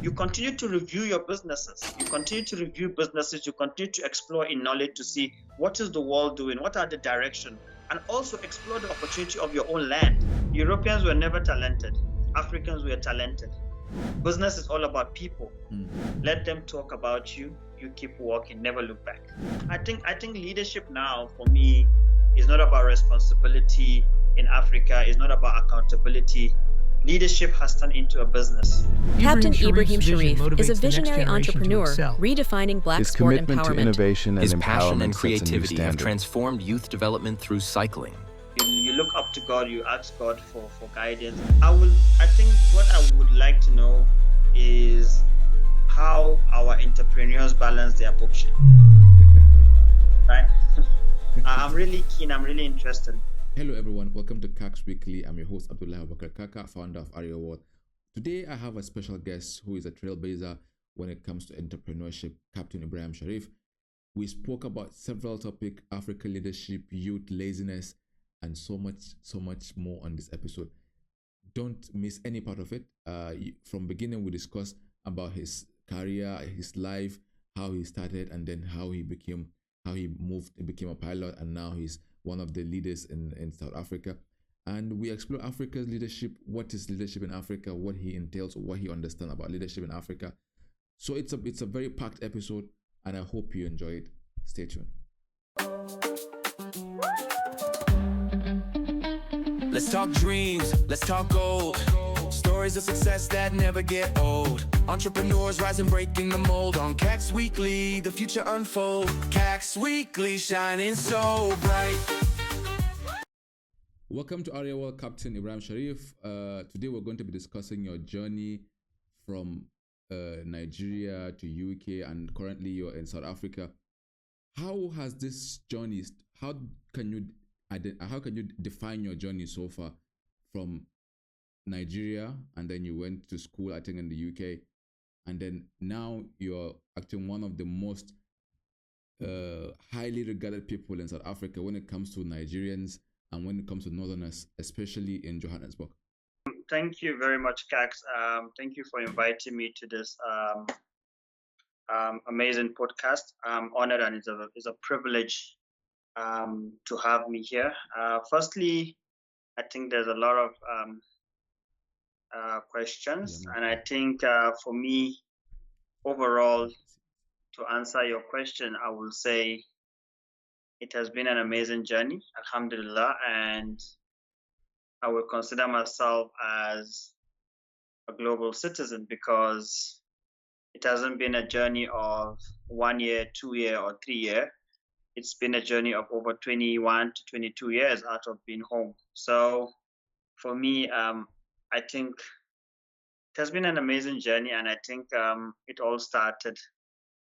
you continue to review your businesses. You continue to review businesses. You continue to explore in knowledge to see what is the world doing, what are the direction, and also explore the opportunity of your own land. Europeans were never talented. Africans were talented. Business is all about people. Let them talk about you. You keep walking, never look back. I think leadership now for me is not about responsibility in Africa. It's not about accountability. Leadership has turned into a business. Captain Ibrahim Sharif is a visionary entrepreneur redefining black His sport commitment empowerment. to innovation and His empowerment passion and sets a new creativity have standard. transformed youth development through cycling. You look up to God, you ask God for guidance. I think what I would like to know is how our entrepreneurs balance their bookshelf. Right? I'm really keen, I'm really interested. Hello everyone, welcome to Kaks Weekly. I'm your host Abdullah Abubakar Kaka, founder of Aria World. Today I have a special guest who is a trailblazer when it comes to entrepreneurship, Captain Ibrahim Sharif. We spoke about several topics: African leadership, youth, laziness, and so much more on this episode. Don't miss any part of it. From beginning, we discussed about his career, his life, how he started, and then how he became a pilot, and now he's one of the leaders in South Africa. And we explore Africa's leadership, what is leadership in Africa, what he entails, what he understands about leadership in Africa. So it's a very packed episode, and I hope you enjoy it. Stay tuned. Let's talk dreams, let's talk gold. Stories of success that never get old. Entrepreneurs rising, breaking the mold. On Kaks Weekly, the future unfold. Kaks Weekly, shining so bright. Welcome to Aria World, Captain Ibrahim Sharif. Today we're going to be discussing your journey from Nigeria to UK, and currently you're in South Africa. How has this journey? How can you define your journey so far from Nigeria, and then you went to school, I think, in the UK, and then now you're actually one of the most highly regarded people in South Africa when it comes to Nigerians and when it comes to Northerners, especially in Johannesburg. Thank you very much, Kaks. Thank you for inviting me to this amazing podcast. I'm honored, and it's a privilege to have me here. Firstly, I think there's a lot of questions, and I think for me, overall, to answer your question, I will say it has been an amazing journey, alhamdulillah, and I will consider myself as a global citizen because it hasn't been a journey of 1 year, 2 year, or 3 year. It's been a journey of over 21 to 22 years out of being home. So for me, I think it has been an amazing journey, and I think it all started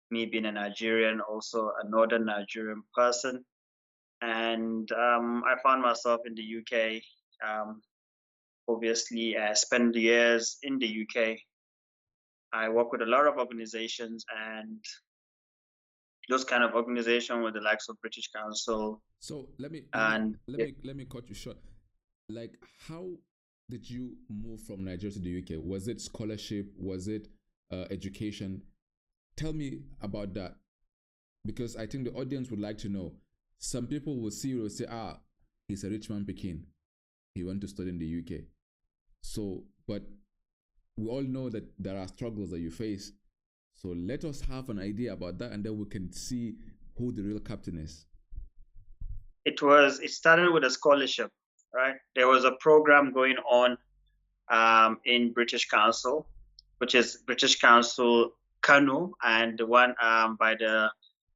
me being a Nigerian, also a northern Nigerian person. And I found myself in the UK. Obviously, I spent years in the UK. I work with a lot of organizations, and those kind of organizations with the likes of British Council. So let me cut you short. Like, how did you move from Nigeria to the UK? Was it scholarship? Was it education? Tell me about that, because I think the audience would like to know. Some people will see you and say, he's a rich man Pekin. He went to study in the UK. So, but we all know that there are struggles that you face. So let us have an idea about that, and then we can see who the real captain is. It started with a scholarship, right? There was a program going on in British Council, which is British Council Kano, and the one by the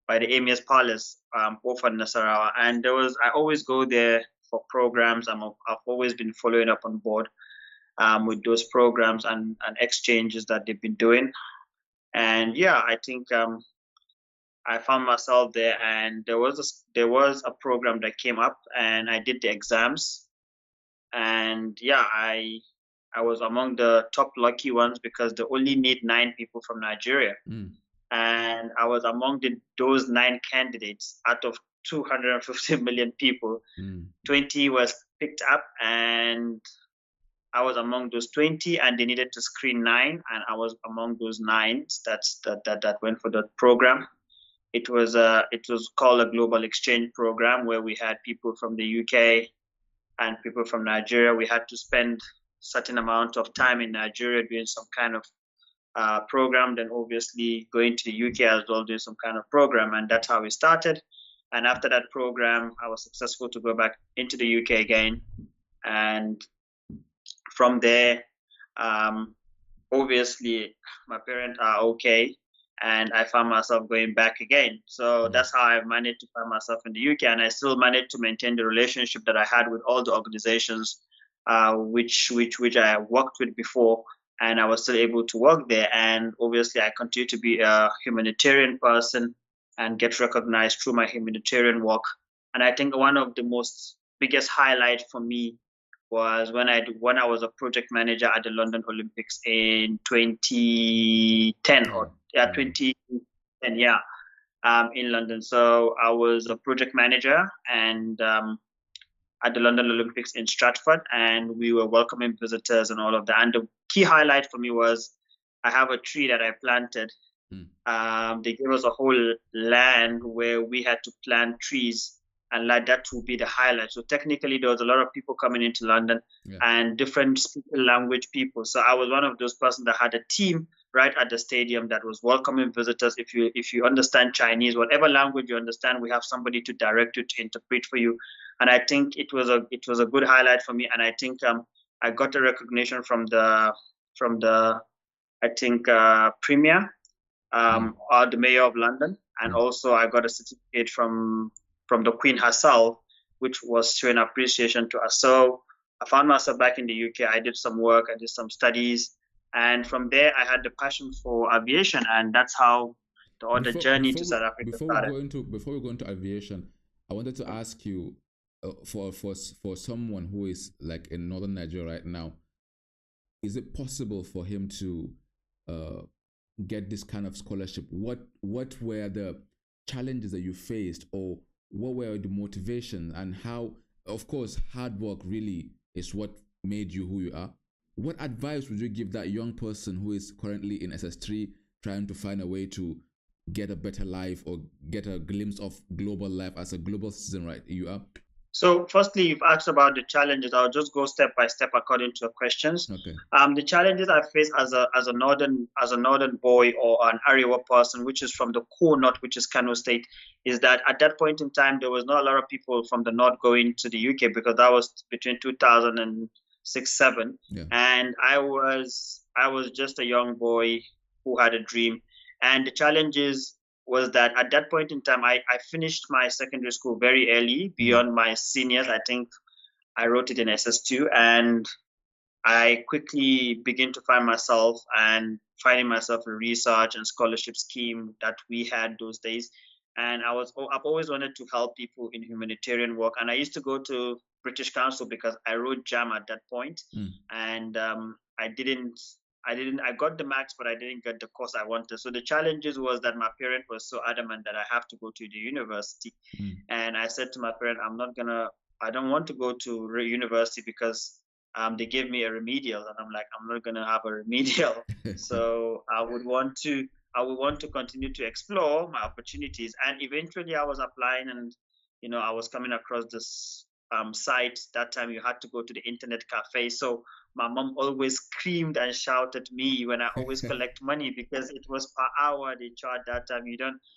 Emir's Palace, Ofan Nasarawa. And I always go there for programs. I've always been following up on board with those programs and exchanges that they've been doing. And yeah, I think I found myself there, and there was a program that came up, and I did the exams, and yeah, I was among the top lucky ones because they only need 9 people from Nigeria, and I was among those 9 candidates out of 250 million people. 20 was picked up, and I was among those 20, and they needed to screen 9, and I was among those 9 that went for the program. It was called a global exchange program where we had people from the UK and people from Nigeria. We had to spend certain amount of time in Nigeria doing some kind of program, then obviously going to the UK as well, doing some kind of program, and that's how we started. And after that program, I was successful to go back into the UK again, and from there, obviously my parents are okay, and I found myself going back again. So that's how I managed to find myself in the UK, and I still managed to maintain the relationship that I had with all the organizations which I worked with before, and I was still able to work there. And obviously, I continue to be a humanitarian person and get recognized through my humanitarian work. And I think one of the most biggest highlight for me was when I was a project manager at the London Olympics in 2010 in London. So I was a project manager and at the London Olympics in Stratford, and we were welcoming visitors and all of that. And the key highlight for me was I have a tree that I planted. They gave us a whole land where we had to plant trees, and like that would be the highlight. So technically, there was a lot of people coming into London and different speaking language people. So I was one of those persons that had a team right at the stadium that was welcoming visitors. If you understand Chinese, whatever language you understand, we have somebody to direct you, to interpret for you. And I think it was a good highlight for me. And I think I got a recognition from the Premier, or the Mayor of London, and also I got a certificate from the Queen herself, which was showing appreciation to us. So I found myself back in the UK. I did some work, I did some studies, and from there I had the passion for aviation, and that's how the journey to South Africa started. Before we go into aviation, I wanted to ask you, for someone who is like in northern Nigeria right now, is it possible for him to get this kind of scholarship? What were the challenges that you faced, or what were the motivations, and how, of course, hard work really is what made you who you are? What advice would you give that young person who is currently in SS3 trying to find a way to get a better life or get a glimpse of global life as a global citizen, right? You are. So firstly, you've asked about the challenges. I'll just go step by step according to your questions. Okay. The challenges I face as a northern boy or an Arewa person, which is from the core north, which is Kano State, is that at that point in time there was not a lot of people from the north going to the UK, because that was between 2006-07, and I was just a young boy who had a dream, and the challenges was that at that point in time, I finished my secondary school very early, beyond my seniors. I think I wrote it in SS2, and I quickly began to find myself finding myself a research and scholarship scheme that we had those days. And I've always wanted to help people in humanitarian work. And I used to go to British Council because I wrote JAM at that point. And I got the marks, but I didn't get the course I wanted. So the challenges was that my parent was so adamant that I have to go to the university. And I said to my parent, I don't want to go to university because they gave me a remedial, and I'm like, I'm not gonna have a remedial. So I would want to continue to explore my opportunities. And eventually I was applying, and I was coming across this site. That time you had to go to the internet cafe. So my mom always screamed and shouted at me when I always collect money, because it was per hour they charged that time.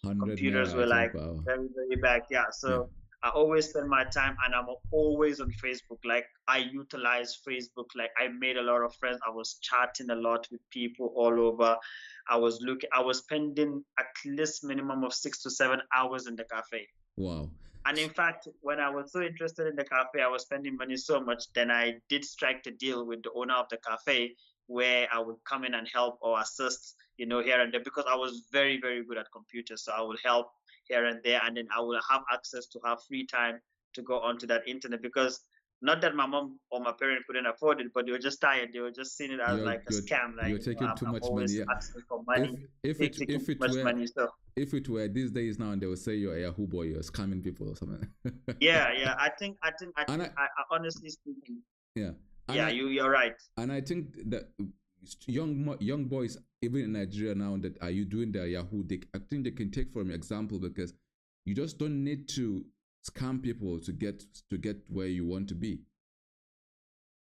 Computers were like very, very back. So I always spend my time, and I'm always on Facebook. Like, I utilize Facebook. Like, I made a lot of friends. I was chatting a lot with people all over. I was spending at least minimum of 6 to 7 hours in the cafe. Wow. And in fact, when I was so interested in the cafe, I was spending money so much, then I did strike the deal with the owner of the cafe, where I would come in and help or assist, here and there, because I was very, very good at computers. So I would help here and there, and then I will have access to have free time to go onto that internet, because not that my mom or my parents couldn't afford it, but they were just tired. They were just seeing it as a scam. Like, you're taking too much money. Asking for money. If it were these days now, and they would say you're a Yahoo boy, you're scamming people or something. I think I honestly speaking. Yeah. You're right. And I think that young boys, even in Nigeria now, that are you doing their Yahoo, I think they can take from example, because you just don't need to scam people to get where you want to be.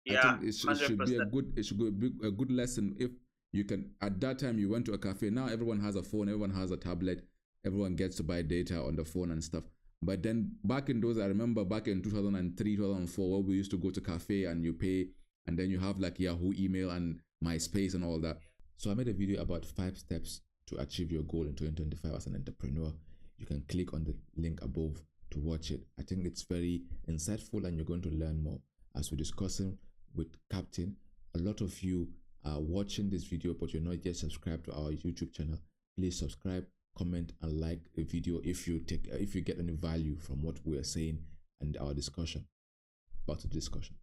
Yeah, I think it should be a good lesson. If you can, at that time you went to a cafe. Now everyone has a phone, everyone has a tablet, everyone gets to buy data on the phone and stuff. But then back in those, I remember back in 2003, 2004, where we used to go to cafe and you pay, and then you have like Yahoo email and MySpace and all that. So I made a video about 5 steps to achieve your goal in 2025 as an entrepreneur. You can click on the link above to watch it. I think it's very insightful and you're going to learn more. As we're discussing with Captain, a lot of you are watching this video but you're not yet subscribed to our YouTube channel. Please subscribe, comment and like the video if you get any value from what we are saying and our discussion. About the discussion.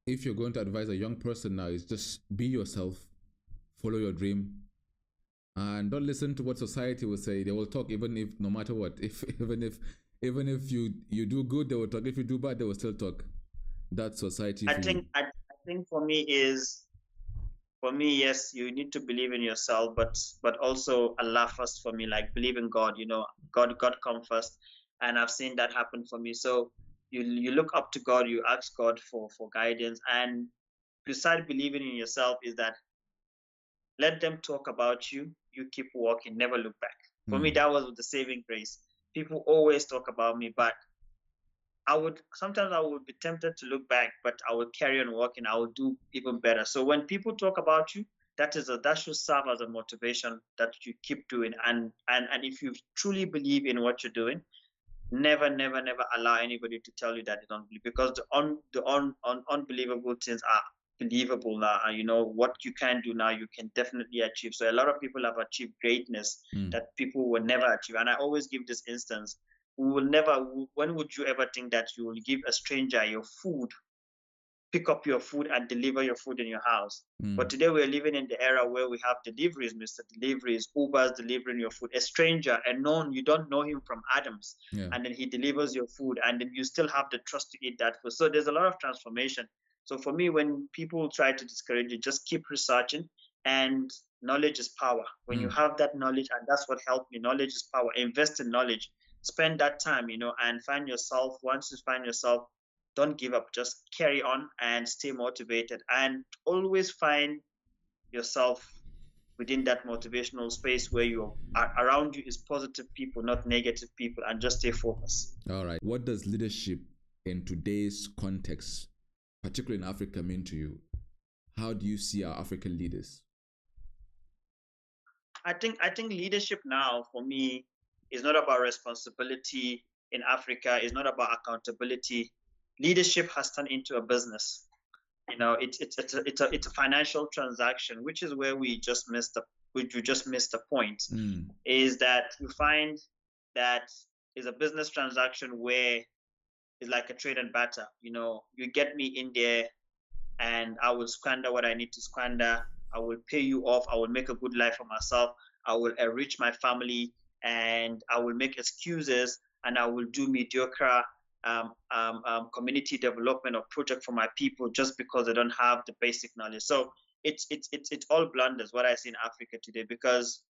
If you're going to advise a young person now, is just be yourself, follow your dream, and don't listen to what society will say. They will talk even if, no matter what, even if you do good, they will talk. If you do bad, they will still talk. That's society. I think for me, yes, you need to believe in yourself, but also Allah first for me, like believe in God. God come first, and I've seen that happen for me. So you look up to God, you ask God for guidance, and beside believing in yourself is that let them talk about you, you keep walking, never look back. For me, that was the saving grace. People always talk about me, but sometimes I would be tempted to look back, but I would carry on walking. I would do even better. So when people talk about you, that should serve as a motivation that you keep doing. And if you truly believe in what you're doing, never allow anybody to tell you that you don't believe, because the unbelievable things are believable now. What you can do now, you can definitely achieve. So a lot of people have achieved greatness that people will never achieve. And I always give this instance. When would you ever think that you will give a stranger your food, pick up your food and deliver your food in your house? But today we're living in the era where we have deliveries, Mr. Deliveries, Uber's delivering your food. A stranger, you don't know him from Adams, and then he delivers your food, and then you still have the trust to eat that food. So there's a lot of transformation. So for me, when people try to discourage you, just keep researching, and knowledge is power. When you have that knowledge, and that's what helped me, knowledge is power. Invest in knowledge. Spend that time, and find yourself. Once you find yourself, don't give up. Just carry on and stay motivated, and always find yourself within that motivational space where around you is positive people, not negative people, and just stay focused. All right. What does leadership in today's context, particularly in Africa, mean to you? How do you see our African leaders? I think leadership now for me is not about responsibility in Africa. It's not about accountability. Leadership has turned into a business. It's a financial transaction, which is where we just missed the point. Is that you find that is a business transaction where it's like a trade and barter. You get me in there, and I will squander what I need to squander. I will pay you off. I will make a good life for myself. I will enrich my family, and I will make excuses, and I will do mediocre community development or project for my people just because they don't have the basic knowledge. So it's all blunders what I see in Africa today, because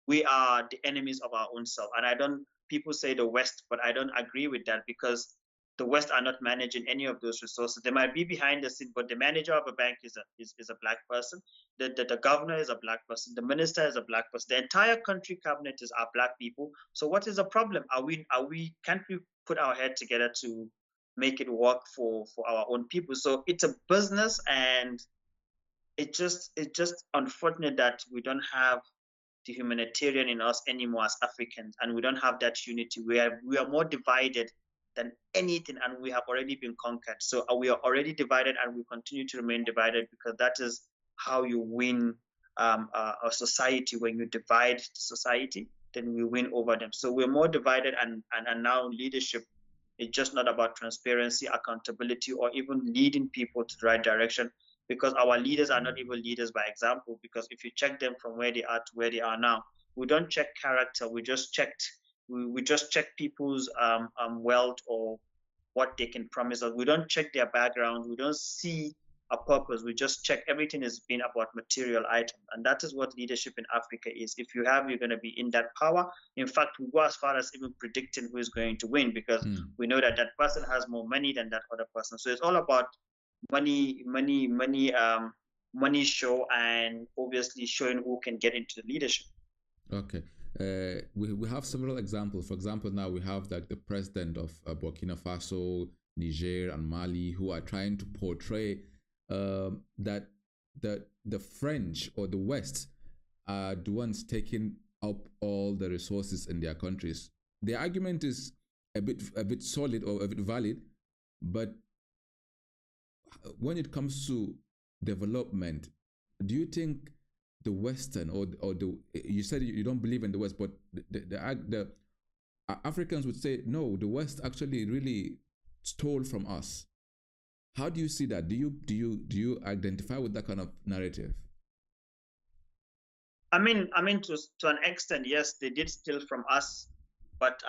we are the enemies of our own self. And people say the West, but I don't agree with that, because the West are not managing any of those resources. They might be behind the scene, but the manager of a bank is a black person. The governor is a black person. The minister is a black person. The entire country cabinet are black people. So what is the problem? Can't we put our head together to make it work for our own people? So it's a business, and it's just unfortunate that we don't have the humanitarian in us anymore as Africans, and we don't have that unity. We are more divided than anything, and we have already been conquered. So we are already divided, and we continue to remain divided, because that is how you win a society. When you divide the society, then we win over them. So we're more divided, and now leadership is just not about transparency, accountability, or even leading people to the right direction, because our leaders are not even leaders by example. Because if you check them from where they are to where they are now, we don't check character. We just check people's wealth or what they can promise us. We don't check their background. We don't see a purpose. We just check everything is being about material items. And that is what leadership in Africa is. If you have, you're going to be in that power. In fact, we go as far as even predicting who is going to win, because we know that that person has more money than that other person. So it's all about money show, and obviously showing who can get into the leadership. Okay. We have several examples. For example, now we have like the president of Burkina Faso, Niger, and Mali, who are trying to portray that the French or the West are the ones taking up all the resources in their countries. The argument is a bit solid or a bit valid, but when it comes to development, do you think the Western or the, you said you don't believe in the West, but the Africans would say no, the West actually really stole from us. How do you see that? Do you identify with that kind of narrative? I mean, to an extent, yes, they did steal from us, but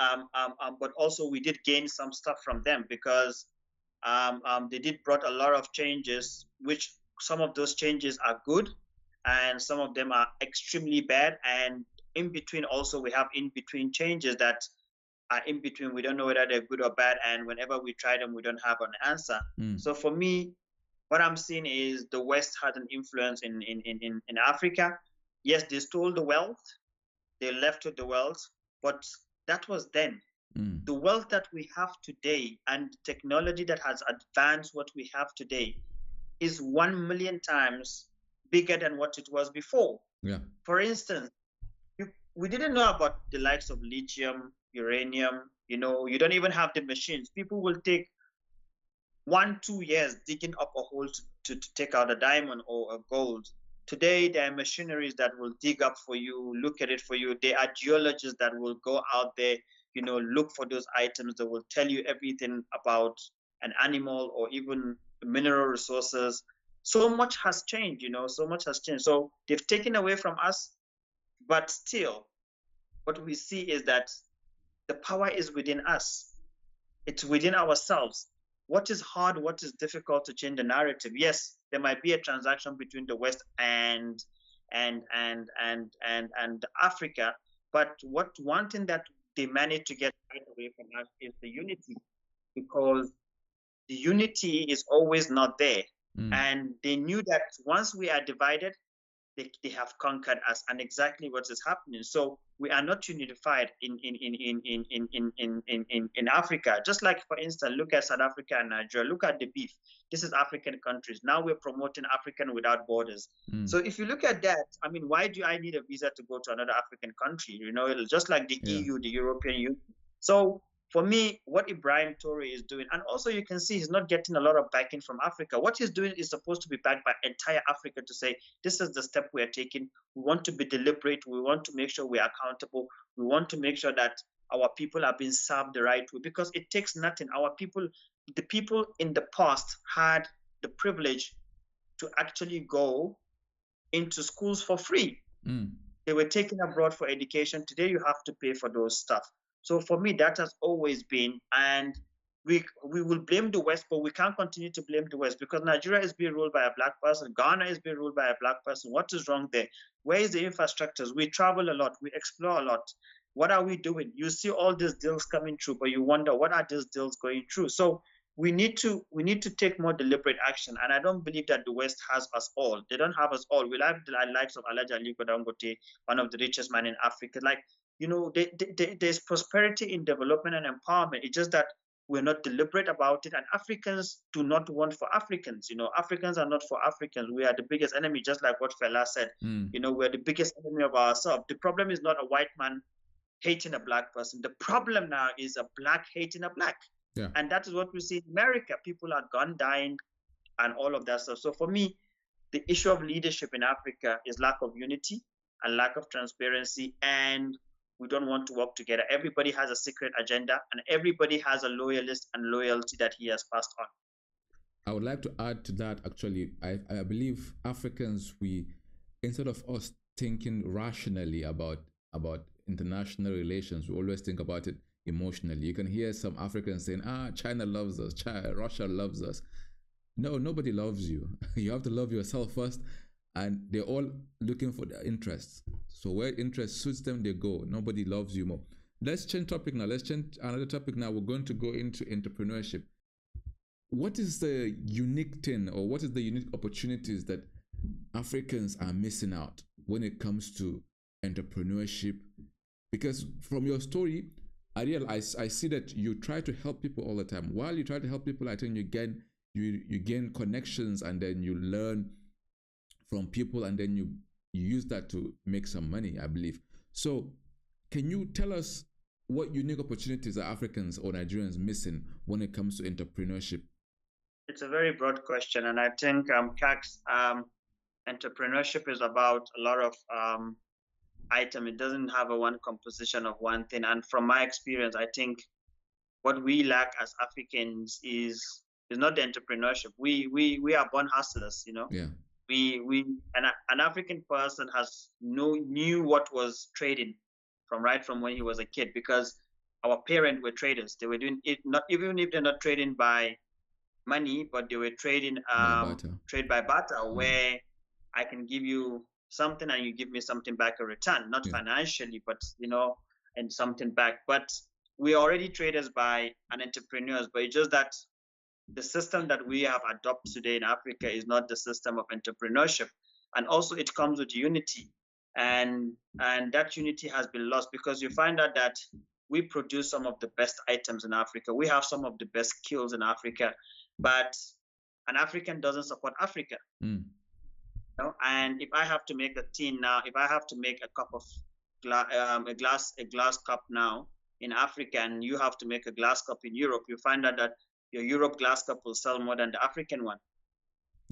also we did gain some stuff from them, because they did brought a lot of changes, which some of those changes are good, and some of them are extremely bad. And in between, also we have in between changes that are in between. We don't know whether they're good or bad, and whenever we try them, we don't have an answer. So for me, what I'm seeing is the West had an influence in Africa. Yes, they stole the wealth, they left with the wealth, but that was then. The wealth that we have today and technology that has advanced what we have today is 1 million times bigger than what it was before. Yeah. For instance, we didn't know about the likes of lithium, uranium. You don't even have the machines. People will take 1-2 years digging up a hole to take out a diamond or a gold. Today, there are machineries that will dig up for you, look at it for you. There are geologists that will go out there, look for those items. That will tell you everything about an animal or even mineral resources. So much has changed, so much has changed. So they've taken away from us, but still, what we see is that the power is within us. It's within ourselves. What is hard, what is difficult to change the narrative? Yes, there might be a transaction between the West and Africa, but one thing that they managed to get right away from us is the unity, because the unity is always not there. And they knew that once we are divided, they have conquered us, and exactly what is happening. So we are not unified in Africa. Just like, for instance, look at South Africa and Nigeria. Look at the beef. This is African countries. Now we're promoting African without borders. So if you look at that, I mean, why do I need a visa to go to another African country? Just like the EU, the European Union. So for me, what Ibrahim Toure is doing, and also you can see he's not getting a lot of backing from Africa. What he's doing is supposed to be backed by entire Africa to say, this is the step we are taking. We want to be deliberate. We want to make sure we are accountable. We want to make sure that our people are being served the right way, because it takes nothing. The people in the past had the privilege to actually go into schools for free. They were taken abroad for education. Today, you have to pay for those stuff. So for me, that has always been, and we will blame the West, but we can't continue to blame the West, because Nigeria is being ruled by a black person. Ghana is being ruled by a black person. What is wrong there? Where is the infrastructures? We travel a lot. We explore a lot. What are we doing? You see all these deals coming through, but you wonder, what are these deals going through? So we need to take more deliberate action. And I don't believe that the West has us all. They don't have us all. We have the likes of Alhaji Aliko Dangote, one of the richest men in Africa. There's prosperity in development and empowerment. It's just that we're not deliberate about it, and Africans do not want for Africans. Africans are not for Africans. We are the biggest enemy, just like what Fela said. We're the biggest enemy of ourselves. The problem is not a white man hating a black person. The problem now is a black hating a black. Yeah. And that is what we see in America. People are gun dying and all of that stuff. So for me, the issue of leadership in Africa is lack of unity and lack of transparency, and we don't want to work together. Everybody has a secret agenda, and everybody has a loyalist and loyalty that he has passed on. I would like to add to that, actually. I believe Africans, instead of us thinking rationally about international relations, we always think about it emotionally. You can hear some Africans saying, China loves us, Russia loves us. No, nobody loves you. You have to love yourself first, and they're all looking for their interests. So where interest suits them, they go. Nobody loves you more. Let's change topic now. Let's change another topic now. We're going to go into entrepreneurship. What is the unique thing, or what is the unique opportunities that Africans are missing out when it comes to entrepreneurship? Because from your story, I see that you try to help people all the time. While you try to help people, I think you gain connections, and then you learn from people, and then you use that to make some money, I believe. So can you tell us what unique opportunities are Africans or Nigerians missing when it comes to entrepreneurship? It's a very broad question, and I think Kaks, entrepreneurship is about a lot of item. It doesn't have a one composition of one thing. And from my experience, I think what we lack as Africans is not the entrepreneurship. We are born hustlers, you know. Yeah. An African person knew what was trading from when he was a kid, because our parents were traders. They were doing it, not even if they're not trading by money, but they were trading trade by barter, where I can give you something and you give me something back in return, not financially, but and something back. But we're already traders and entrepreneurs, but it's just that the system that we have adopted today in Africa is not the system of entrepreneurship. And also it comes with unity. And that unity has been lost, because you find out that we produce some of the best items in Africa. We have some of the best skills in Africa, but an African doesn't support Africa. And if I have to make a tin now, if I have to make a cup of a glass cup now in Africa, and you have to make a glass cup in Europe, you find out that your Europe glass cup will sell more than the African one.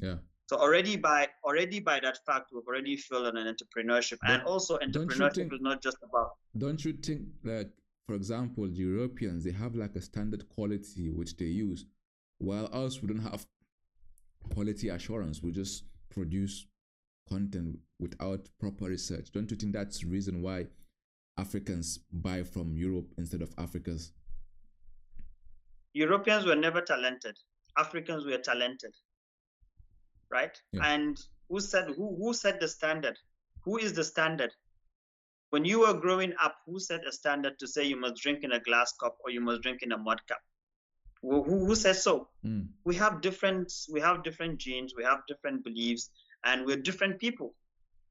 Yeah. So already by that fact, we've already failed on an entrepreneurship. And also entrepreneurship is not just about. Don't you think that, for example, the Europeans, they have like a standard quality which they use, while us, we don't have quality assurance. We just produce content without proper research. Don't you think that's the reason why Africans buy from Europe instead of Africans? Europeans were never talented. Africans were talented, right? Yeah. And who set the standard? Who is the standard? When you were growing up, who set a standard to say you must drink in a glass cup or you must drink in a mud cup? Who says so? We have different genes, we have different beliefs, and we're different people,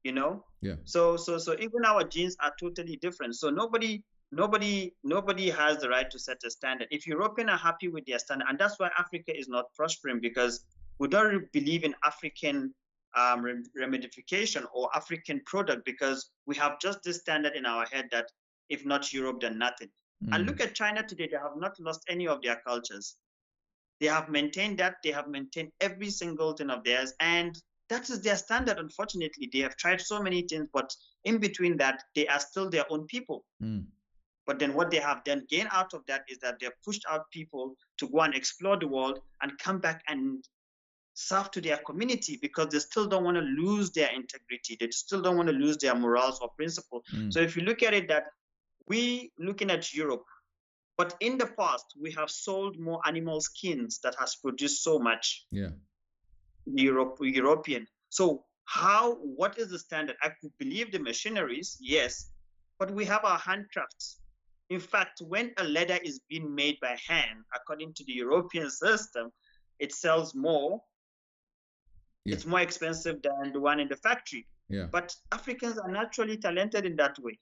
Yeah. So even our genes are totally different. So nobody has the right to set a standard. If Europeans are happy with their standard, and that's why Africa is not prospering, because we don't believe in African remedification or African product, because we have just this standard in our head that if not Europe, then nothing. And look at China today. They have not lost any of their cultures. They have maintained that. They have maintained every single thing of theirs. And that is their standard. Unfortunately, they have tried so many things, but in between that, they are still their own people. But then what they have then gained out of that is that they've pushed out people to go and explore the world and come back and serve to their community, because they still don't want to lose their integrity. They still don't want to lose their morals or principle. So if you look at it, that we looking at Europe, but in the past, we have sold more animal skins that has produced so much. Yeah. European. So what is the standard? I could believe the machineries, yes, but we have our handcrafts. In fact, when a leather is being made by hand, according to the European system, it sells more. Yeah. It's more expensive than the one in the factory. Yeah. But Africans are naturally talented in that way.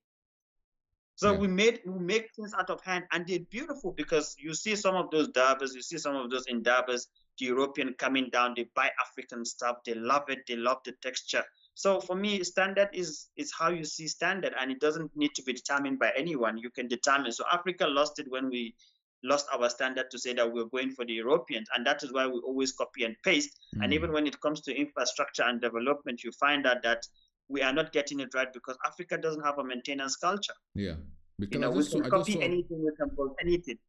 So we make things out of hand, and they're beautiful, because you see some of those Durbers, you see some of those in Durbers, the European coming down, they buy African stuff, they love it, they love the texture. So for me, standard is how you see standard, and it doesn't need to be determined by anyone. You can determine. So Africa lost it when we lost our standard to say that we're going for the Europeans, and that is why we always copy and paste. And even when it comes to infrastructure and development, you find out that we are not getting it right, because Africa doesn't have a maintenance culture. Yeah. Because we can copy anything, we can build anything.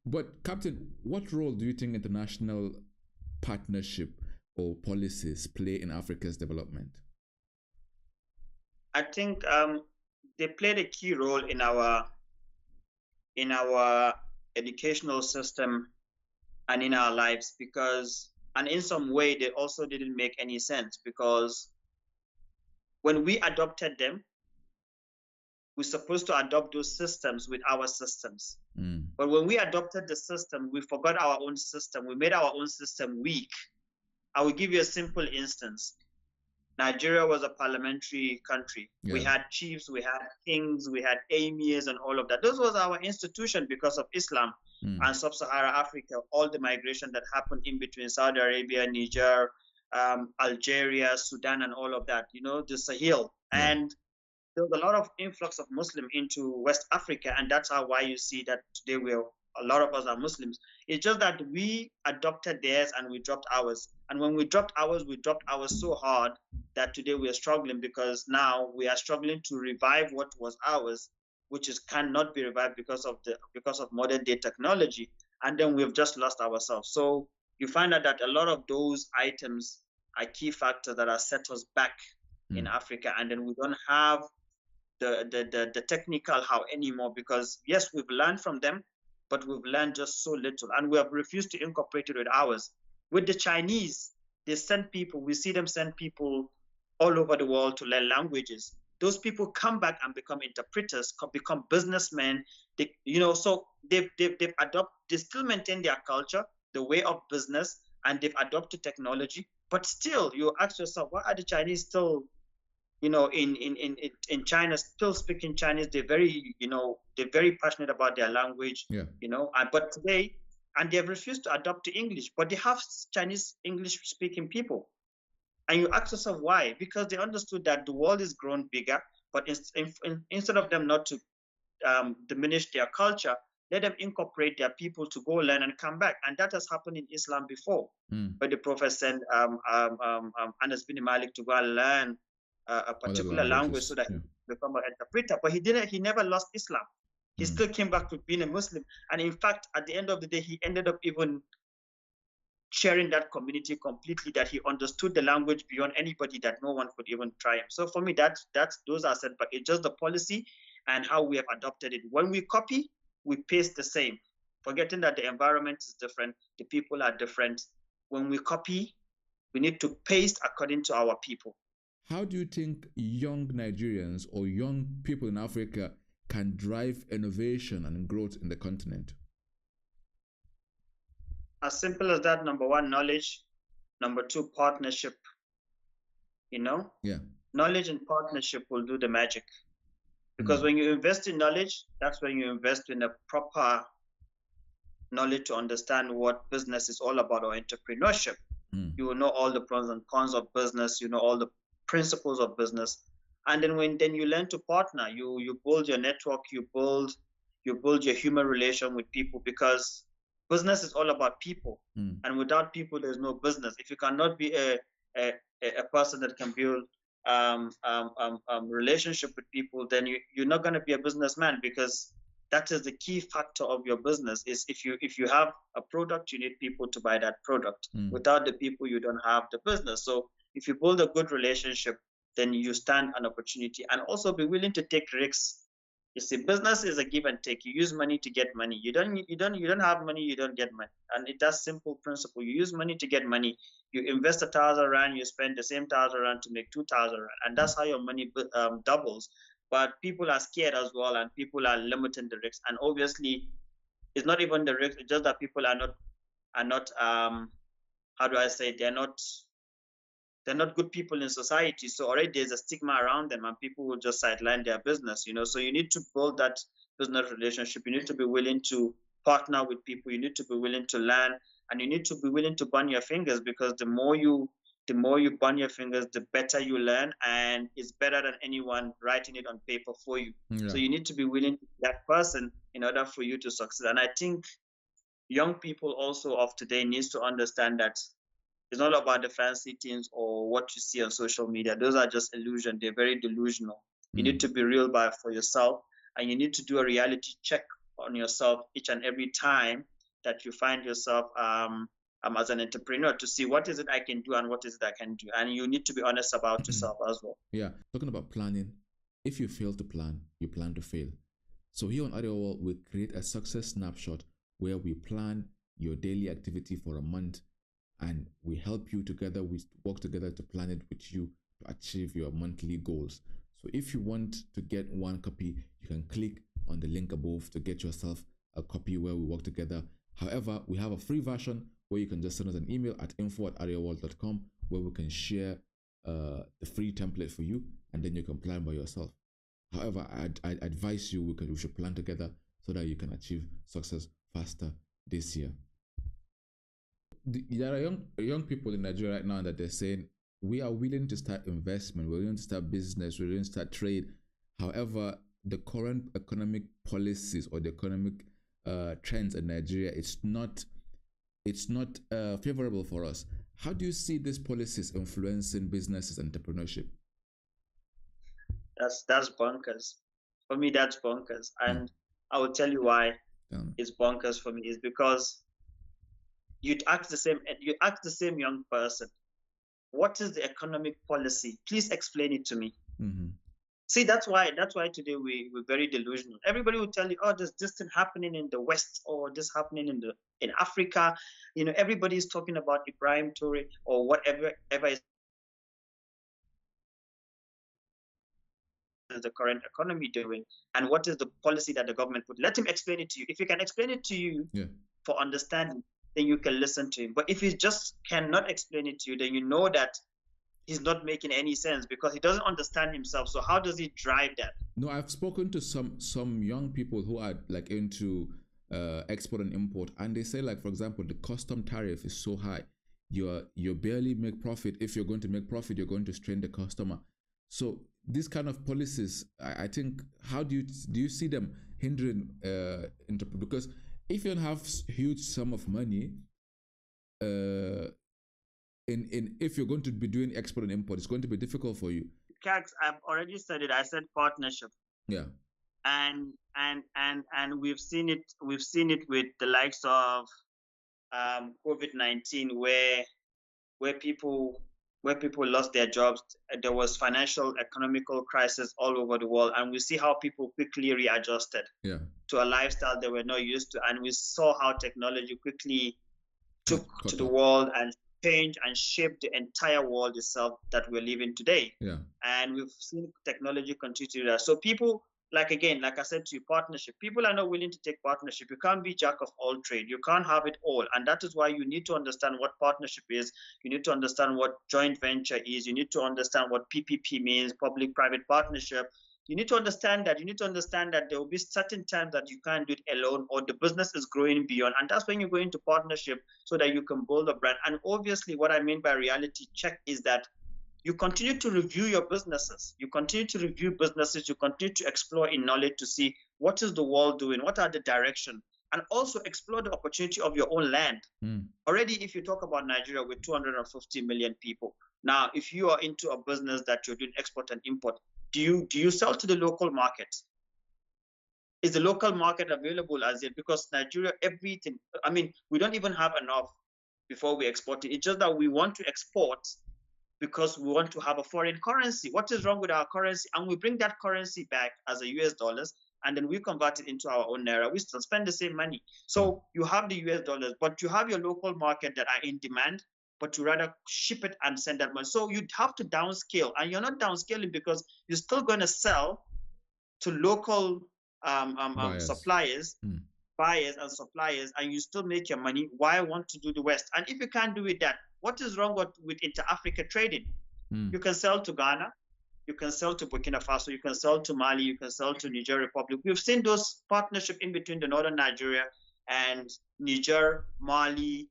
But Captain, what role do you think international partnership or policies play in Africa's development? I think they played a key role in our in our educational system and in our lives, and in some way they also didn't make any sense, because when we adopted them, we're supposed to adopt those systems with our systems. But when we adopted the system, we forgot our own system. We made our own system weak. I will give you a simple instance. Nigeria was a parliamentary country. Yeah. We had chiefs, we had kings, we had emirs and all of that. Those was our institution because of Islam and sub-Saharan Africa, all the migration that happened in between Saudi Arabia, Niger, Algeria, Sudan, and all of that, the Sahel. Yeah. And there was a lot of influx of Muslim into West Africa, and that's why you see that today a lot of us are Muslims. It's just that we adopted theirs and we dropped ours. And when we dropped ours so hard that today we are struggling, because now we are struggling to revive what was ours, which cannot be revived because of modern day technology. And then we've just lost ourselves. So you find out that a lot of those items are key factors that are set us back in Africa. And then we don't have the technical how anymore, because yes, we've learned from them, but we've learned just so little, and we have refused to incorporate it with ours. With the Chinese, they send people, we see them send people all over the world to learn languages. Those people come back and become interpreters, become businessmen. So they've adopted, they still maintain their culture, the way of business, and they've adopted technology. But still, you ask yourself, why are the Chinese still, in China, still speaking Chinese? They're very, they're very passionate about their language, but today, and they've refused to adopt to English, but they have Chinese English speaking people. And you ask yourself why? Because they understood that the world is grown bigger, but instead of them not to diminish their culture, let them incorporate their people to go learn and come back. And that has happened in Islam before, where the Prophet sent Anas bin Malik to go and learn a particular language so that he become an interpreter. But he never lost Islam. He still came back to being a Muslim. And in fact, at the end of the day, he ended up even sharing that community completely, that he understood the language beyond anybody, that no one could even try him. So for me, those are setbacks. It's just the policy and how we have adopted it. When we copy, we paste the same, forgetting that the environment is different, the people are different. When we copy, we need to paste according to our people. How do you think young Nigerians or young people in Africa can drive innovation and growth in the continent? As simple as that. Number one, knowledge. Number two, partnership. Knowledge and partnership will do the magic. Because when you invest in knowledge, that's when you invest in a proper knowledge to understand what business is all about, or entrepreneurship. You will know all the pros and cons of business, all the principles of business. And then you learn to partner, you build your network, you build your human relation with people, because business is all about people. And without people, there's no business. If you cannot be a person that can build relationship with people, then you're not going to be a businessman, because that is the key factor of your business. Is if you have a product, you need people to buy that product. Without the people, you don't have the business. So if you build a good relationship, then you stand an opportunity, and also be willing to take risks. You see, business is a give and take. You use money to get money. You don't have money, you don't get money. And that's simple principle. You use money to get money. You invest 1,000 rand, you spend the same 1,000 rand to make 2,000 rand, and that's how your money doubles. But people are scared as well, and people are limiting the risks. And obviously, it's not even the risk; it's just that people are not how do I say? They're not good people in society. So already there's a stigma around them, and people will just sideline their business, So you need to build that business relationship. You need to be willing to partner with people. You need to be willing to learn, and you need to be willing to burn your fingers, because the more you burn your fingers, the better you learn, and it's better than anyone writing it on paper for you. Yeah. So you need to be willing to be that person in order for you to succeed. And I think young people also of today needs to understand that it's not about the fancy things or what you see on social media. Those are just illusion. They're very delusional. You need to be real for yourself, and you need to do a reality check on yourself each and every time that you find yourself as an entrepreneur, to see what is it I can do and what is it I can do. And you need to be honest about yourself as well. Yeah. Talking about planning, if you fail to plan, you plan to fail. So here on Audio World, we create a success snapshot where we plan your daily activity for a month, and we help you together. We work together to plan it with you to achieve your monthly goals. So if you want to get one copy, you can click on the link above to get yourself a copy where we work together. However, we have a free version where you can just send us an email at info@audioworld.com, where we can share the free template for you, and then you can plan by yourself. However, I advise you we should plan together so that you can achieve success faster this year. There are young people in Nigeria right now that they're saying, we are willing to start investment, we're willing to start business, we're willing to start trade. However, the current economic policies or the economic trends in Nigeria, it's not favorable for us. How do you see these policies influencing businesses and entrepreneurship? That's bonkers. For me, that's bonkers. And I will tell you why it's bonkers for me. Is because you ask the same young person, what is the economic policy? Please explain it to me. Mm-hmm. See, that's why today we're very delusional. Everybody will tell you, oh, there's this thing happening in the West, or this happening in Africa. You know, everybody is talking about Ibrahim Toure or whatever is the current economy doing, and what is the policy that the government put. Let him explain it to you. If he can explain it to you for understanding, then you can listen to him. But if he just cannot explain it to you, then you know that he's not making any sense, because he doesn't understand himself. So how does he drive that? No, I've spoken to some young people who are like into export and import, and they say, like, for example, the custom tariff is so high, you barely make profit. If you're going to make profit, you're going to strain the customer. So these kind of policies, I think, how do you see them hindering because if you don't have huge sum of money, if you're going to be doing export and import, it's going to be difficult for you. Kaks, I've already said it. I said partnership. Yeah. And we've seen it with the likes of COVID-19, where people lost their jobs. There was financial, economical crisis all over the world, and we see how people quickly readjusted to a lifestyle they were not used to, and we saw how technology quickly took to the world and changed and shaped the entire world itself that we're living today. Yeah. And we've seen technology continue to do that. So people, like I said to you, partnership. People are not willing to take partnership. You can't be jack of all trade. You can't have it all. And that is why you need to understand what partnership is. You need to understand what joint venture is. You need to understand what PPP means, public-private partnership. You need to understand that. You need to understand that there will be certain times that you can't do it alone, or the business is growing beyond. And that's when you go into partnership so that you can build a brand. And obviously, what I mean by reality check is that you continue to review your businesses. You continue to review businesses. You continue to explore in knowledge to see what is the world doing, what are the direction, and also explore the opportunity of your own land. Already, if you talk about Nigeria with 250 million people, now if you are into a business that you're doing export and import, do you sell to the local markets? Is the local market available as yet? Because Nigeria, everything, I mean, we don't even have enough before we export it. It's just that we want to export because we want to have a foreign currency. What is wrong with our currency? And we bring that currency back as a US dollars, and then we convert it into our own naira. We still spend the same money. So you have the US dollars, but you have your local market that are in demand, but you rather ship it and send that money. So you'd have to downscale, and you're not downscaling because you're still going to sell to local suppliers, buyers and suppliers, and you still make your money. Why want to do the West? And if you can't do it that, what is wrong with inter-Africa trading? You can sell to Ghana, you can sell to Burkina Faso, you can sell to Mali, you can sell to Niger Republic. We've seen those partnerships in between the northern Nigeria and Niger, Mali,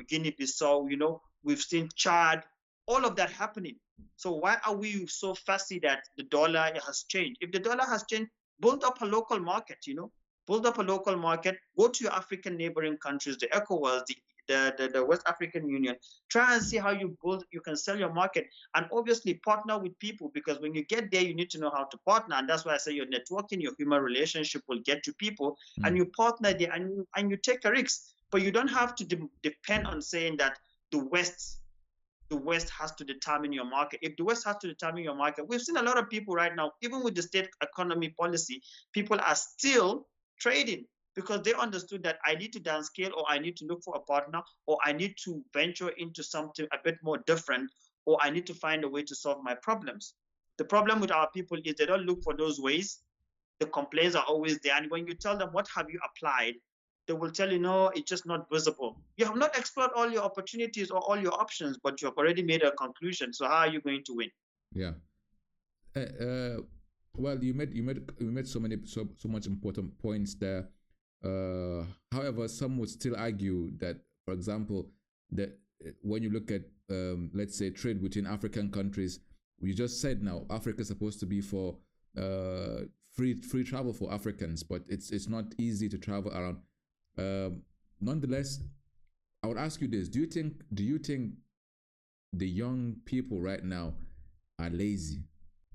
Guinea-Bissau, you know, we've seen Chad, all of that happening. So why are we so fussy that the dollar has changed? If the dollar has changed, build up a local market, you know, build up a local market, go to your African neighboring countries, the ECOWAS, the West African Union, try and see how you can sell your market, and obviously partner with people, because when you get there, you need to know how to partner. And that's why I say your networking, your human relationship will get to people, and you partner there and you take a risk. But you don't have to depend on saying that the West the West has to determine your market. If the West has to determine your market, we've seen a lot of people right now, even with the state economy policy, people are still trading because they understood that I need to downscale, or I need to look for a partner, or I need to venture into something a bit more different, or I need to find a way to solve my problems. The problem with our people is they don't look for those ways. The complaints are always there. And when you tell them, what have you applied? They will tell you, no, it's just not visible. You have not explored all your opportunities or all your options, but you have already made a conclusion. So how are you going to win? Yeah. Well, you made so much important points there. However, some would still argue that, for example, that when you look at let's say trade between African countries, you just said now Africa is supposed to be for free travel for Africans, but it's not easy to travel around. Nonetheless, I would ask you this: Do you think the young people right now are lazy?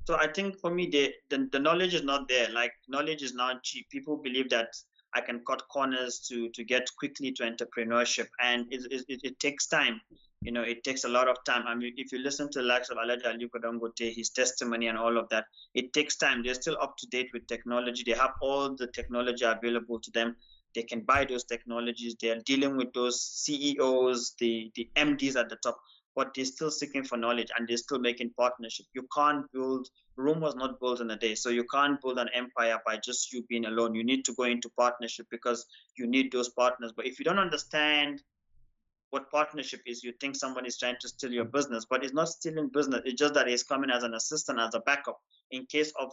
So I think for me, the knowledge is not there. Like, knowledge is not cheap. People believe that I can cut corners to get quickly to entrepreneurship, and it takes time. It takes a lot of time. I mean, if you listen to the likes of Alhaji Aliko Dangote, his testimony and all of that, it takes time. They're still up to date with technology. They have all the technology available to them. They can buy those technologies. They are dealing with those CEOs, the MDs at the top, but they're still seeking for knowledge, and they're still making partnership. You can't build, Rome was not built in a day. So you can't build an empire by just you being alone. You need to go into partnership because you need those partners. But if you don't understand what partnership is, you think someone is trying to steal your business, but it's not stealing business. It's just that it's coming as an assistant, as a backup in case of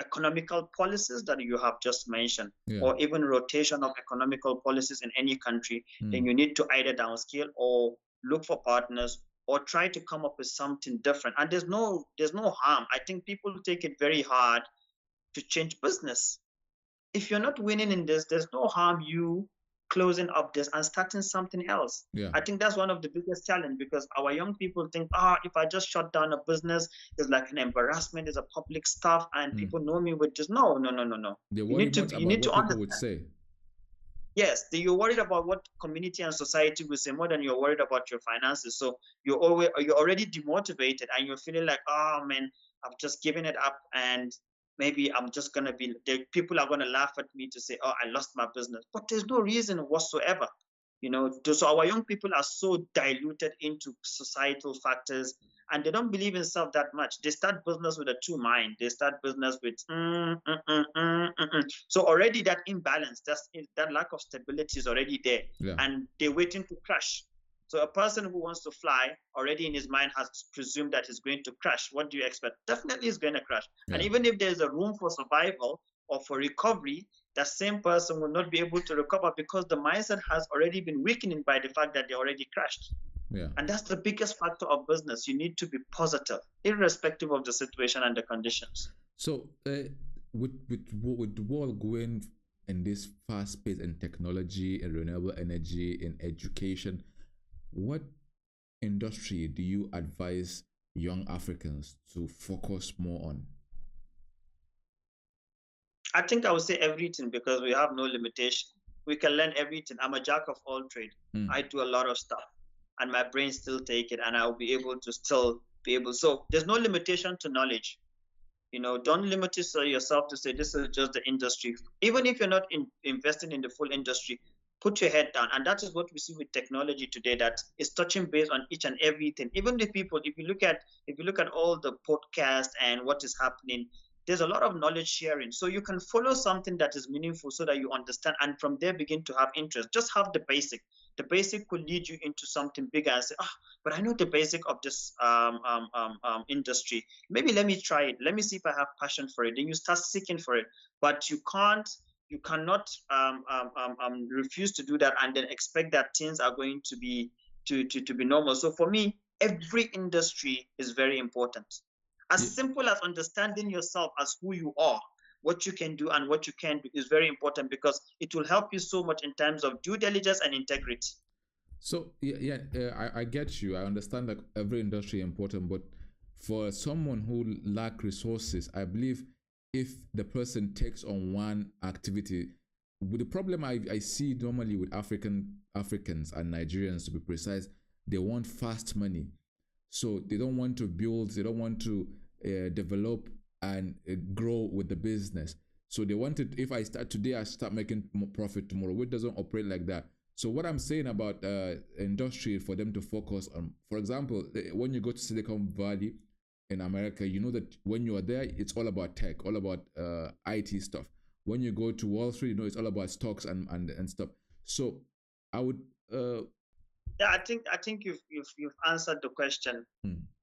economical policies that you have just mentioned, or even rotation of economical policies in any country. Then you need to either downscale or look for partners or try to come up with something different. And there's no harm. I think people take it very hard to change business. If you're not winning in this, there's no harm you closing up this and starting something else. I think that's one of the biggest challenge, because our young people think, if I just shut down a business, it's like an embarrassment, it's a public stuff, and people know me with just no. You need to understand. People would say. Yes, you're worried about what community and society will say more than you're worried about your finances. So you're already demotivated, and you're feeling like, oh man, I've just given it up, and maybe I'm just going to be, people are going to laugh at me to say, oh, I lost my business. But there's no reason whatsoever. So our young people are so diluted into societal factors, and they don't believe in self that much. They start business with a two mind. They start business with So already that imbalance, that lack of stability is already there, and they're waiting to crash. So a person who wants to fly already in his mind has presumed that he's going to crash. What do you expect? Definitely he's going to crash. And even if there's a room for survival or for recovery, that same person will not be able to recover because the mindset has already been weakening by the fact that they already crashed. And that's the biggest factor of business. You need to be positive, irrespective of the situation and the conditions. So with the world going in this fast pace in technology and renewable energy in education, what industry do you advise young Africans to focus more on? I think I would say everything, because we have no limitation. We can learn everything. I'm a jack of all trades. I do a lot of stuff, and my brain still take it, and I'll be able to still be able. So there's no limitation to knowledge. Don't limit yourself to say this is just the industry. Even if you're not investing in the full industry, put your head down. And that is what we see with technology today, that is touching base on each and everything. Even the people, if you look at all the podcasts and what is happening, there's a lot of knowledge sharing. So you can follow something that is meaningful so that you understand, and from there begin to have interest. Just have the basic. The basic could lead you into something bigger and say, but I know the basic of this industry. Maybe let me try it. Let me see if I have passion for it. Then you start seeking for it. But you cannot refuse to do that and then expect that things are going to be normal. So for me, every industry is very important. As simple as understanding yourself as who you are, what you can do and what you can't do is very important, because it will help you so much in terms of due diligence and integrity. So I get you. I understand that every industry is important, but for someone who lack resources, I believe if the person takes on one activity, with the problem I see normally with Africans and Nigerians, to be precise, they want fast money. So they don't want to build, they don't want to develop and grow with the business. So they wanted, if I start today, I start making more profit tomorrow, which doesn't operate like that. So what I'm saying about industry for them to focus on, for example, when you go to Silicon Valley in America, you know that when you are there, it's all about tech, all about IT stuff. When you go to Wall Street, you know, it's all about stocks and stuff. So I would. Yeah, I think you've answered the question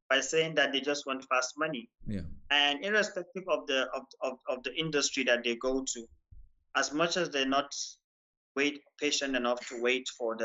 by saying that they just want fast money. Yeah. And irrespective of the industry that they go to, as much as they're not patient enough to wait for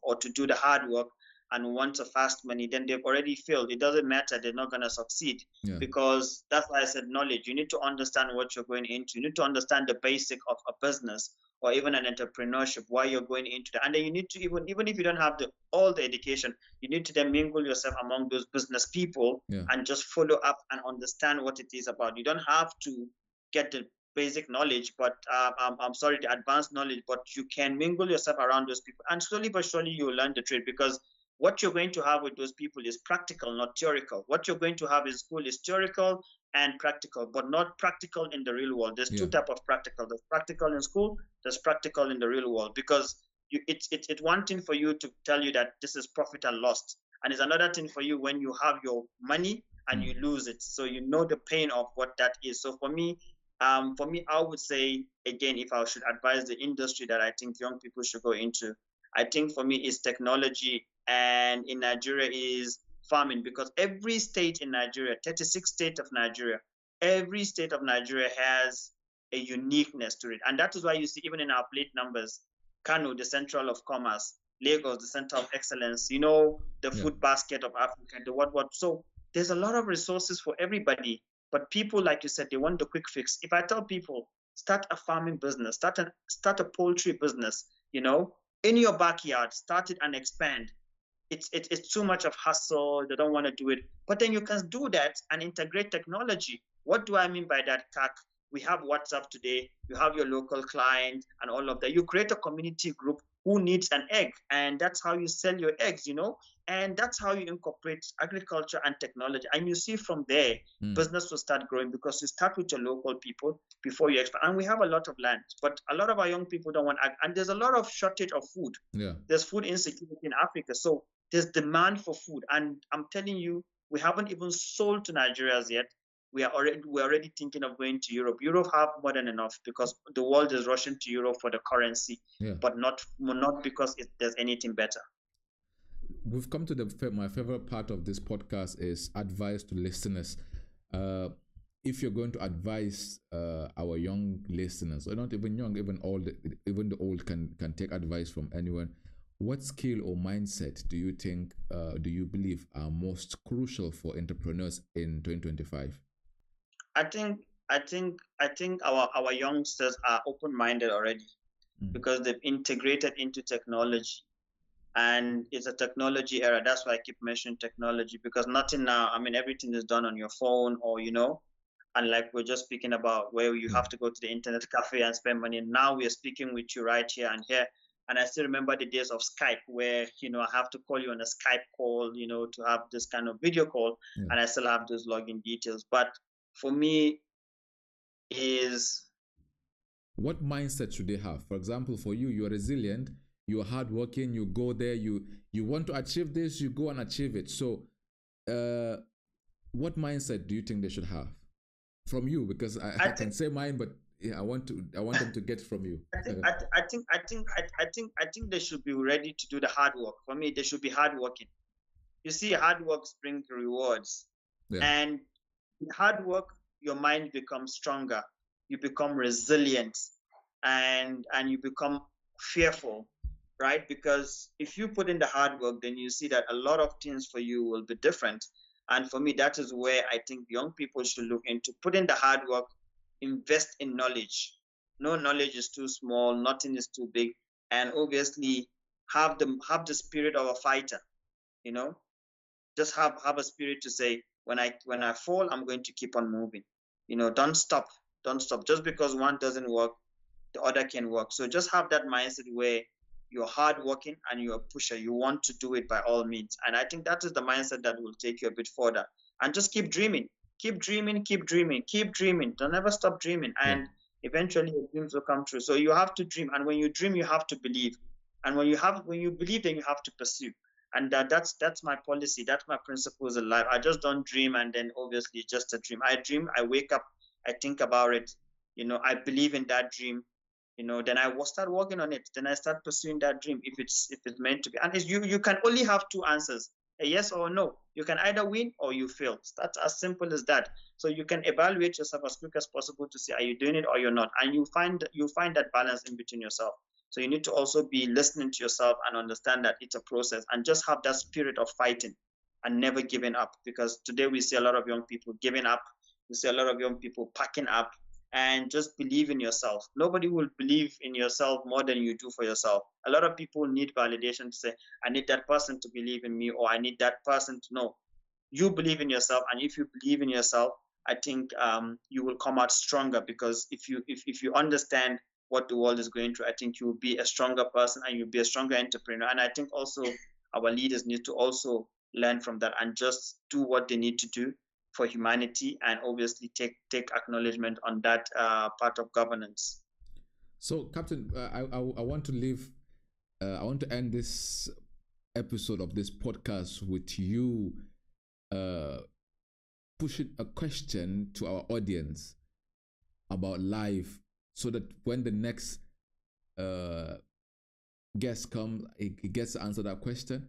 or to do the hard work and want a fast money, then they've already failed. It doesn't matter, they're not going to succeed. Because that's why I said knowledge. You need to understand what you're going into. You need to understand the basic of a business or even an entrepreneurship, why you're going into that. And then you need to, even if you don't have all the education, you need to then mingle yourself among those business people and just follow up and understand what it is about. You don't have to get the basic knowledge, but the advanced knowledge, but you can mingle yourself around those people, and slowly but surely you will learn the trade, because what you're going to have with those people is practical, not theoretical. What you're going to have in school is theoretical and practical, but not practical in the real world. There's two types of practical. There's practical in school, there's practical in the real world, because it's one thing for you to tell you that this is profit and loss, and it's another thing for you when you have your money and you lose it. So you know the pain of what that is. So for me, I would say, again, if I should advise the industry that I think young people should go into, I think for me is technology, and in Nigeria is farming, because every state in Nigeria, 36 states of Nigeria, every state of Nigeria has a uniqueness to it. And that is why you see, even in our plate numbers, Kano, the central of commerce, Lagos, the center of excellence, you know, the food basket of Africa, the what. So there's a lot of resources for everybody. But people, like you said, they want the quick fix. If I tell people, start a farming business, start a poultry business, you know, in your backyard, start it and expand. It's too much of hassle. They don't want to do it. But then you can do that and integrate technology. What do I mean by that, Kak? We have WhatsApp today. You have your local client and all of that. You create a community group who needs an egg, and that's how you sell your eggs, you know, and that's how you incorporate agriculture and technology. And you see from there, business will start growing, because you start with your local people before you expand. And we have a lot of land, but a lot of our young people don't want ag. And there's a lot of shortage of food. There's food insecurity in Africa. So there's demand for food. And I'm telling you, we haven't even sold to Nigeria as yet. We're already thinking of going to Europe. Europe have more than enough, because the world is rushing to Europe for the currency, but not because there's anything better. We've come to my favorite part of this podcast is advice to listeners. If you're going to advise our young listeners, or not even young, even old, even the old can take advice from anyone. What skill or mindset do you think, do you believe are most crucial for entrepreneurs in 2025? I think our youngsters are open-minded already, because they've integrated into technology, and it's a technology era. That's why I keep mentioning technology, because nothing now, I mean, everything is done on your phone, or, you know, and like we're just speaking about where you have to go to the internet cafe and spend money. And now we are speaking with you right here and here. And I still remember the days of Skype, where, you know, I have to call you on a Skype call, you know, to have this kind of video call, and I still have those login details. But for me is... What mindset should they have? For example, for you, you're resilient, you're hardworking, you go there, you want to achieve this, you go and achieve it. So what mindset do you think they should have from you? Because I can say mine, but I want them to get from you. I think they should be ready to do the hard work. For me, they should be hardworking. You see, hard work brings rewards, and in hard work, your mind becomes stronger. You become resilient, and you become fearful, right? Because if you put in the hard work, then you see that a lot of things for you will be different. And for me, that is where I think young people should look into. Put in the hard work, invest in knowledge. No knowledge is too small, nothing is too big. And obviously have the spirit of a fighter, you know? Just have a spirit to say, when I fall, I'm going to keep on moving. You know, don't stop. Just because one doesn't work, the other can work. So just have that mindset where you're hardworking, and you're a pusher. You want to do it by all means. And I think that is the mindset that will take you a bit further. And just keep dreaming. Keep dreaming, keep dreaming, keep dreaming. Don't ever stop dreaming. And eventually your dreams will come true. So you have to dream. And when you dream, you have to believe. And when you believe, then you have to pursue. And that's my policy. That's my principles in life. I just don't dream and then obviously just a dream. I dream, I wake up, I think about it. I believe in that dream. Then I will start working on it. Then I start pursuing that dream if it's meant to be. And you can only have two answers, a yes or a no. You can either win or you fail. That's as simple as that. So you can evaluate yourself as quick as possible to see, are you doing it or you're not? And you find that balance in between yourself. So you need to also be listening to yourself and understand that it's a process, and just have that spirit of fighting and never giving up. Because today we see a lot of young people giving up. We see a lot of young people packing up. And just believe in yourself. Nobody will believe in yourself more than you do for yourself. A lot of people need validation to say, I need that person to believe in me, or I need that person to know. You believe in yourself, and if you believe in yourself, I think you will come out stronger. Because if you understand what the world is going through, I think you will be a stronger person and you'll be a stronger entrepreneur. And I think also our leaders need to also learn from that and just do what they need to do for humanity, and obviously take acknowledgement on that part of governance. So, Captain, I want to leave. I want to end this episode of this podcast with you pushing a question to our audience about life, so that when the next guest comes, he gets to answer that question.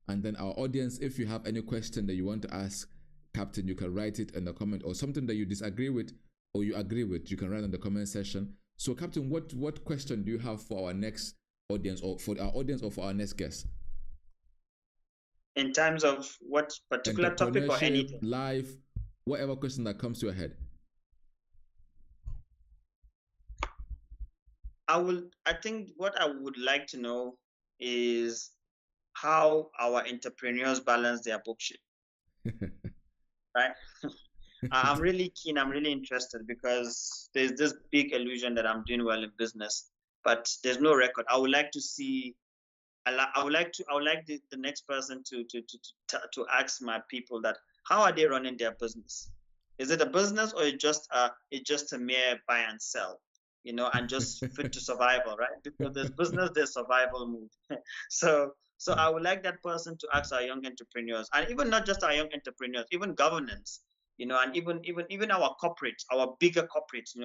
And then our audience, if you have any question that you want to ask Captain, you can write it in the comment, or something that you disagree with or you agree with, you can write in the comment section. So, Captain, what question do you have for our next audience, or for our audience, or for our next guest? In terms of what particular topic or anything? Life, whatever question that comes to your head. I think what I would like to know is how our entrepreneurs balance their bookship. Right? I'm really keen. I'm really interested, because there's this big illusion that I'm doing well in business, but there's no record. I would like to see. I would like the next person to ask my people that, how are they running their business? Is it a business, or it's just a mere buy and sell, and just fit to survival, right? Because there's business, there's survival mode. So I would like that person to ask our young entrepreneurs, and even not just our young entrepreneurs, even governance, and even our corporates, our bigger corporates,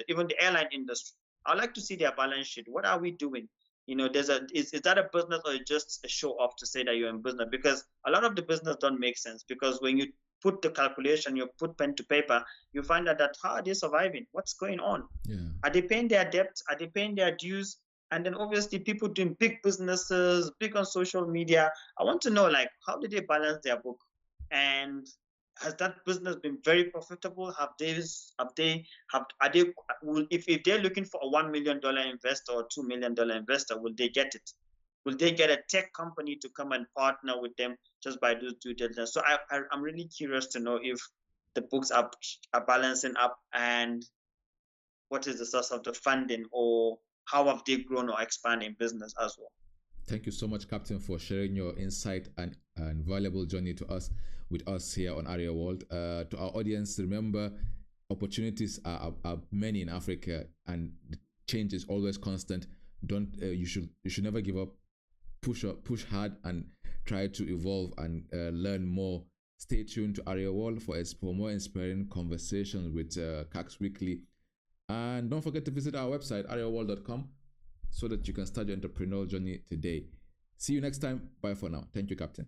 even the airline industry. I'd like to see their balance sheet. What are we doing? Is that a business, or just a show off to say that you're in business? Because a lot of the business don't make sense, because when you put the calculation, you put pen to paper, you find out that how are they surviving? What's going on? Yeah. Are they paying their debt? Are they paying their dues? And then obviously people doing big businesses, big on social media. I want to know, like, how did they balance their book? And has that business been very profitable? If they're looking for a $1 million investor or $2 million investor, will they get it? Will they get a tech company to come and partner with them just by those due diligence? So I'm really curious to know if the books are balancing up, and what is the source of the funding, or how have they grown or expanded in business as well. Thank you so much, Captain, for sharing your insight and valuable journey with us here on Area World. To our audience, remember, opportunities are many in Africa, and the change is always constant. You should never give up. Push hard and try to evolve and learn more. Stay tuned to Area World for more inspiring conversations with Kaks Weekly. And don't forget to visit our website, areaworld.com, so that you can start your entrepreneurial journey today. See you next time. Bye for now. Thank you, Captain.